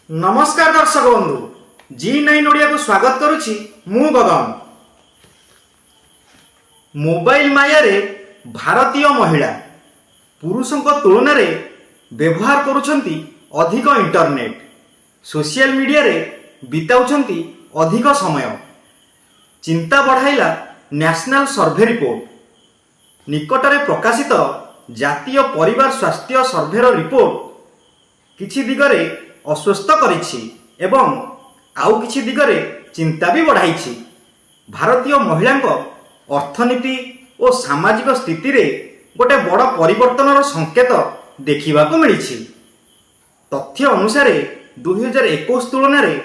नमस्कार दर्शक बंधु G9 ओडिया को स्वागत करुछि मु गगन। मोबाइल माया रे भारतीय महिला पुरुषों तुलन में व्यवहार करुछंती अधिक इंटरनेट सोशल मीडिया रे बिताउछंती अधिक समय। चिंता बढ़ाइला नेशनल सर्वे रिपोर्ट। निकटरे प्रकाशित जातीय परिवार स्वास्थ्य सर्वेर रिपोर्ट किछि दिगरे अस्वस्थ करिछि एवं आउ किछि दिगरे चिंता भी बढ़ाइछि। भारतीय महिलांक अर्थनीति और सामाजिक स्थिति रे गोटे बड़ परिवर्तनर संकेत देखिबाकू मिलिछि। तथ्य अनुसार 2021 तुलन में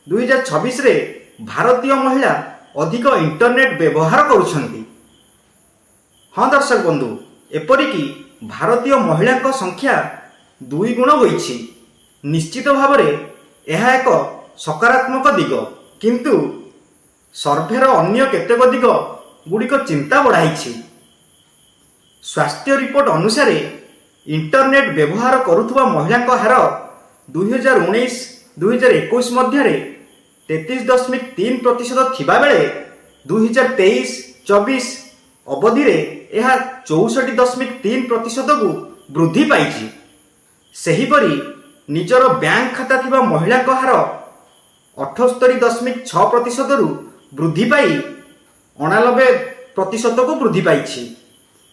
2026 रे भारतीय महिला अधिक इंटरनेट व्यवहार करुछंती। हाँ दर्शक बंधु, एपरिकी भारतीय महिला संख्या 2 गुण होइछि। निश्चित भाव यह एक सकारात्मक दिग, किंतु सर्वेर अन्य केतेक दिग गुड़िक चिंता बढ़ाई। स्वास्थ्य रिपोर्ट अनुसार इंटरनेट व्यवहार करुथुवा महिला हार 2019-2021 मध्य 33.3% थिबा बेले 2023-24 अवधि यह 64.3% को वृद्धि पाई। सेहीपरि निजर बैंक खाता थिबा महिला हार 78.6% रु वृद्धि पाई 89% को वृद्धि पाई।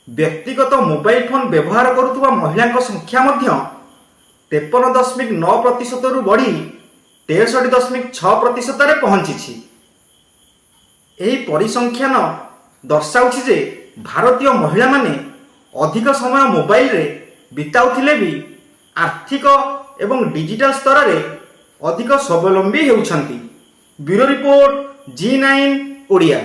व्यक्तिगत मोबाइल फोन व्यवहार करुथुवा महिला संख्या मध्य 53.9% रु बढ़ी 63.6% रे पहुंची। एही परिसंख्यान दर्शाउछि जे भारतीय महिला माने अधिक समय मोबाइल रे बिताउथिले भी आर्थिक एवं डिजिटल स्तर रे अधिक स्वावलंबी हेउछंती। Bureau report G9 Odia.